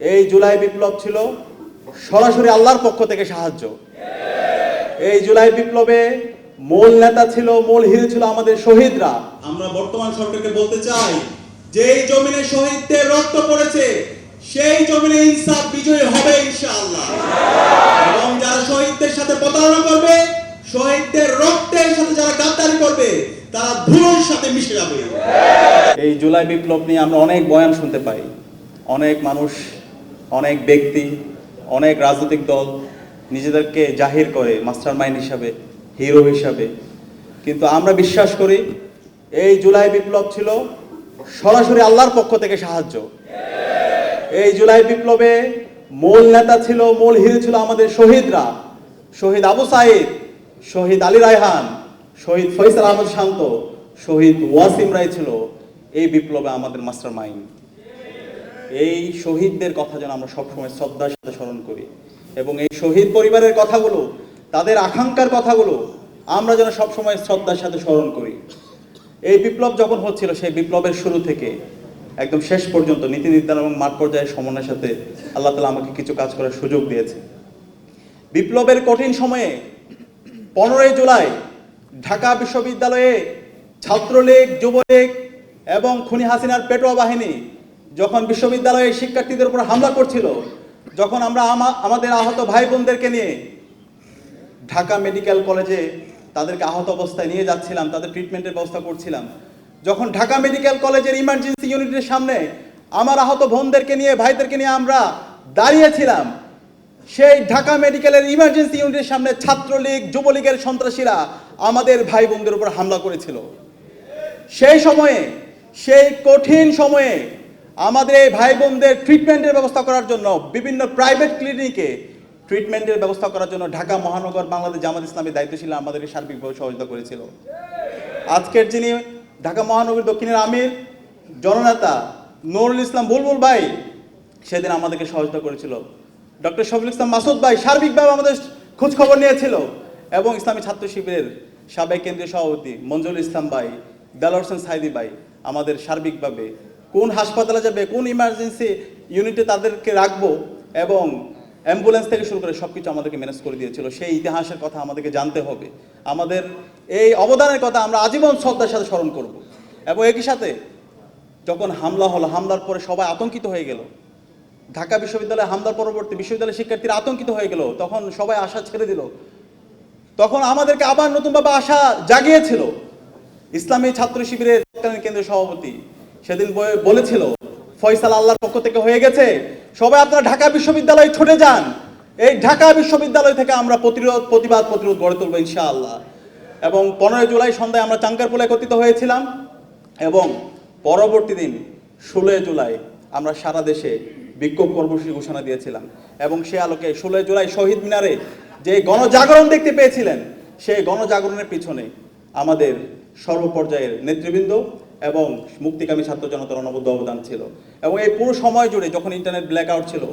এই জুলাই বিপ্লব ছিল সরাসরি আল্লাহর পক্ষ থেকে সাহায্য। এই জুলাই বিপ্লবে মূল নেতা ছিল, মূল হিরো ছিল আমাদের শহীদরা। আমরা বর্তমান সরকারকে বলতে চাই যে এই জমিনে শহীদদের রক্ত পড়েছে, সেই জমিনে ইনসাফ বিজয়ী হবে ইনশাআল্লাহ। এবং যারা শহীদদের সাথে প্রতারণা করবে, শহীদদের রক্তের সাথে যারা গাদ্দারি করবে, তারা ধুলোর সাথে মিশে যাবে। এই জুলাই বিপ্লব নিয়ে আমরা অনেক বয়ান শুনতে পাই, অনেক মানুষ, অনেক ব্যক্তি, অনেক রাজনৈতিক দল নিজেদেরকে জাহির করে মাস্টার মাইন্ড হিসাবে, হিরো হিসাবে। কিন্তু আমরা বিশ্বাস করি এই জুলাই বিপ্লব ছিল সরাসরি আল্লাহর পক্ষ থেকে সাহায্য। এই জুলাই বিপ্লবে মূল নেতা ছিল, মূল হিরো ছিল আমাদের শহীদরা। শহীদ আবু সাইদ, শহীদ আলী রায়হান, শহীদ ফয়সাল আহমদ শান্ত, শহীদ ওয়াসিম রায় ছিল এই বিপ্লবে আমাদের মাস্টার মাইন্ড। এই শহীদদের কথা যেন আমরা সবসময় শ্রদ্ধার সাথে স্মরণ করি এবং এই শহীদ পরিবারের কথাগুলো, তাদের আকাঙ্ক্ষার কথাগুলো আমরা যেন সবসময় শ্রদ্ধার সাথে স্মরণ করি। এই বিপ্লব যখন হচ্ছিল, সেই বিপ্লবের শুরু থেকে একদম শেষ পর্যন্ত নীতি নির্ধারণ এবং মাঠ পর্যায়ের সমন্বয়ের সাথে আল্লাহ তাআলা আমাকে কিছু কাজ করার সুযোগ দিয়েছে। বিপ্লবের কঠিন সময়ে 15ই জুলাই ঢাকা বিশ্ববিদ্যালয়ে ছাত্রলীগ, যুবলীগ এবং খুনি হাসিনার পেটোয়া বাহিনী যখন বিশ্ববিদ্যালয়ের শিক্ষার্থীদের উপর হামলা করছিল, যখন আমরা আমাদের আহত ভাই বোনদেরকে নিয়ে ঢাকা মেডিকেল কলেজে তাদেরকে আহত অবস্থায় নিয়ে যাচ্ছিলাম, তাদের ট্রিটমেন্টের ব্যবস্থা করছিলাম, যখন ঢাকা মেডিকেল কলেজের ইমার্জেন্সি ইউনিটের সামনে আমার আহত বোনদেরকে নিয়ে, ভাইদেরকে নিয়ে আমরা দাঁড়িয়েছিলাম, সেই ঢাকা মেডিকেলের ইমার্জেন্সি ইউনিটের সামনে ছাত্রলীগ, যুবলীগের সন্ত্রাসীরা আমাদের ভাই বোনদের উপর হামলা করেছিল। সেই সময়ে, সেই কঠিন সময়ে আমাদের এই ভাই বোনদের ট্রিটমেন্টের ব্যবস্থা করার জন্য বিভিন্ন প্রাইভেট ক্লিনিকে ট্রিটমেন্টের ব্যবস্থা করার জন্য ঢাকা মহানগর বাংলাদেশ জামাত ইসলামী দায়িত্বশীল আমাদেরকে সার্বিকভাবে সহযোগিতা করেছিল। আজকের যিনি ঢাকা মহানগর দক্ষিণের আমির, জননেতা নুরুল ইসলাম বুলবুল ভাই সেদিন আমাদেরকে সহযোগিতা করেছিল। ডক্টর শফিকুল ইসলাম মাসুদ ভাই সার্বিকভাবে আমাদের খোঁজ খবর নিয়েছিল এবং ইসলামী ছাত্র শিবিরের সাবেক কেন্দ্রীয় সভাপতি মঞ্জুর ইসলাম ভাই, দেলোয়ার হোসেন সাইদি ভাই আমাদের সার্বিকভাবে কোন হাসপাতালে যাবে, কোন ইমার্জেন্সি ইউনিটে তাদেরকে রাখবো এবং অ্যাম্বুলেন্স থেকে শুরু করে সব কিছু আমাদেরকে ম্যানেজ করে দিয়েছিল। সেই ইতিহাসের কথা আমাদেরকে জানতে হবে, আমাদের এই অবদানের কথা আমরা আজীবন শ্রদ্ধার সাথে স্মরণ করব। এবং একই সাথে যখন হামলা হলো, হামলার পরে সবাই আতঙ্কিত হয়ে গেল, ঢাকা বিশ্ববিদ্যালয়ে হামলার পরবর্তী বিশ্ববিদ্যালয়ের শিক্ষার্থীরা আতঙ্কিত হয়ে গেল, তখন সবাই আশা ছেড়ে দিল। তখন আমাদেরকে আবার নতুনভাবে আশা জাগিয়েছিল ইসলামী ছাত্র শিবিরের কেন্দ্রীয় সভাপতি সেদিন বলেছিল, ফয়সাল আল্লাহর পক্ষ থেকে হয়ে গেছে, সবাই আপনারা ঢাকা বিশ্ববিদ্যালয়ে ছুটে যান, এই ঢাকা বিশ্ববিদ্যালয় থেকে আমরা প্রতিবাদ গড়ে তুলবো ইনশাআল্লাহ। এবং 15ই জুলাই সন্ধ্যায় আমরা চাঙ্কারপুলে একত্রিত হয়েছিলাম এবং পরবর্তী দিন 16ই জুলাই আমরা সারা দেশে বিক্ষোভ কর্মসূচি ঘোষণা দিয়েছিলাম এবং সে আলোকে 16ই জুলাই শহীদ মিনারে যে গণজাগরণ দেখতে পেয়েছিলেন, সেই গণজাগরণের পিছনে আমাদের সর্বপর্যায়ের নেতৃবৃন্দ এবং মুক্তিকামী ছাত্র জনতার অনবদ্য অবদান ছিল। এবং এই পুরো সময় জুড়ে যখন ইন্টারনেট ব্ল্যাকআউট ছিল,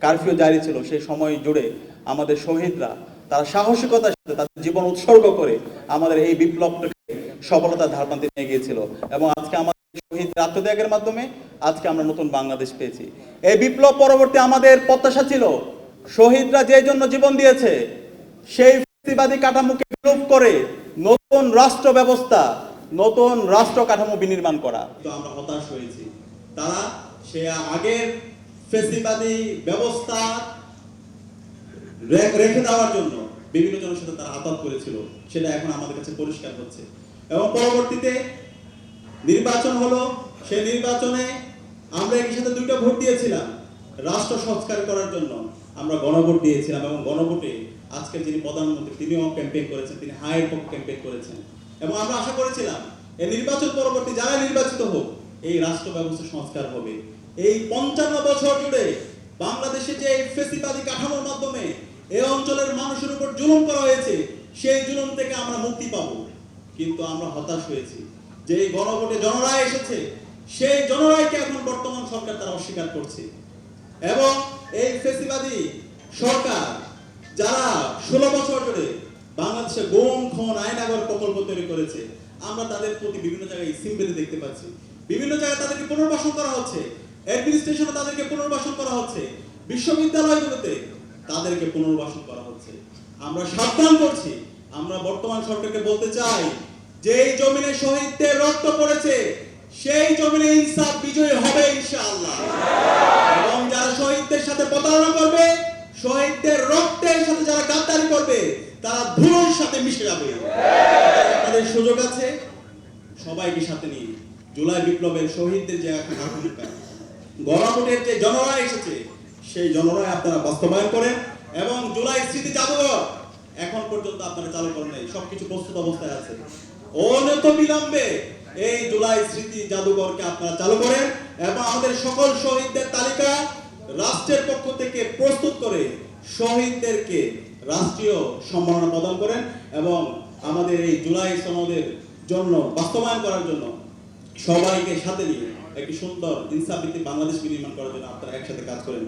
কারফিউ জারি ছিল, সেই সময় জুড়ে আমাদের শহীদরা তারা সাহসিকতার সাথে তাদের জীবন উৎসর্গ করে আমাদের এই বিপ্লবটাকে সফলতার ধারপ্রান্তে নিয়ে গিয়েছিল। এবং আজকে আমাদের শহীদ আত্মত্যাগের মাধ্যমে আজকে আমরা নতুন বাংলাদেশ পেয়েছি। এই বিপ্লব পরবর্তী আমাদের প্রত্যাশা ছিল শহীদরা যে জন্য জীবন দিয়েছে সেই ফ্যাসিবাদী কাঠামোকে বিলোপ করে নতুন রাষ্ট্র ব্যবস্থা, নতুন রাষ্ট্র কাঠামো বিনির্মাণ করা। তো আমরা হতাশ হয়েছি, তারা সে আগের ফ্যাসিবাদী ব্যবস্থা রেখে দেওয়ার জন্য বিভিন্ন জনের সাথে তারা আঘাত করেছিল, সেটা এখন আমাদের কাছে পরিষ্কার হচ্ছে। এবং পরবর্তীতে নির্বাচন হলো, সেই নির্বাচনে আমরা একই সাথে 2টা ভোট দিয়েছিলাম রাষ্ট্র সংস্কার করার জন্য, আমরা গণভোট দিয়েছিলাম এবং গণভোটে আজকের যিনি প্রধানমন্ত্রী তিনিও ক্যাম্পেইন করেছেন, তিনি হায়ের পক্ষে ক্যাম্পেইন করেছেন। এবং আমরা আশা করেছিলাম এই নির্বাচন পরবর্তী যারা নির্বাচিত হোক এই রাষ্ট্র ব্যবস্থা সংস্কার হবে। এই 55 বছর জুড়ে বাংলাদেশে যে ফ্যাসিবাদী কাঠামোর মাধ্যমে এই অঞ্চলের মানুষের উপর জুলুম করা হয়েছে, সেই জুলুম থেকে আমরা মুক্তি পাবো। কিন্তু আমরা হতাশ হয়েছি যে এই গণভোটে জনরায় এসেছে, সেই জনরায়কে এখন বর্তমান সরকার তারা অস্বীকার করছে। এবং এই ফ্যাসিবাদী সরকার যারা 16 বছর ধরে বাংলাদেশে গুম, খুন, আয়নাগর প্রকল্প তৈরি করেছে, আমরা তাদের প্রতি বিভিন্ন জায়গায় সিম্পলি দেখতে পাচ্ছি, বিভিন্ন জায়গায় তাদেরকে পুনর্বাসন করা হচ্ছে। অ্যাডমিনিস্ট্রেশনে তাদেরকে পুনর্বাসন করা হচ্ছে, বিশ্ববিদ্যালয়গুলোতে তাদেরকে পুনর্বাসন করা হচ্ছে। আমরা সাবধান করছি, আমরা বর্তমান সরকারকে বলতে চাই যে এই জমিনে শহীদদের রক্ত পড়েছে, সেই জমিনে ইনসাফ বিজয়ী হবে ইনশাআল্লাহ। এবং যারা শহীদদের সাথে প্রতারণা করবে, শহীদদের রক্তের সাথে যারা গাদ্দারি করবে, তারা ধুলোর সাথে মিশে যাবে। আপনাদের সুযোগ আছে, সবাইকে সাথে নিয়ে জুলাই বিপ্লবের শহীদদের যে আকাঙ্ক্ষা, গণভোটের যে জনরায় এসেছে, সেই জনরায় আপনারা বাস্তবায়ন করেন। এবং জুলাই স্মৃতি জাদুঘর এখন পর্যন্ত আপনারা চালু করেন নাই, সবকিছু প্রস্তুত অবস্থায় আছে। অনত বিলম্বে এই জুলাই স্মৃতি জাদুঘরকে আপনারা চালু করেন এবং আমাদের সকল শহীদদের তালিকা রাষ্ট্রের পক্ষ থেকে প্রস্তুত করে শহীদদেরকে রাষ্ট্রীয় সম্মাননা প্রদান করেন এবং আমাদের এই জুলাই সনদের জন্য বাস্তবায়ন করার জন্য সবাইকে সাথে নিয়ে একটি সুন্দর ইনসাফ ভিত্তিক বাংলাদেশ নির্মাণ করার জন্য আপনারা একসাথে কাজ করেন।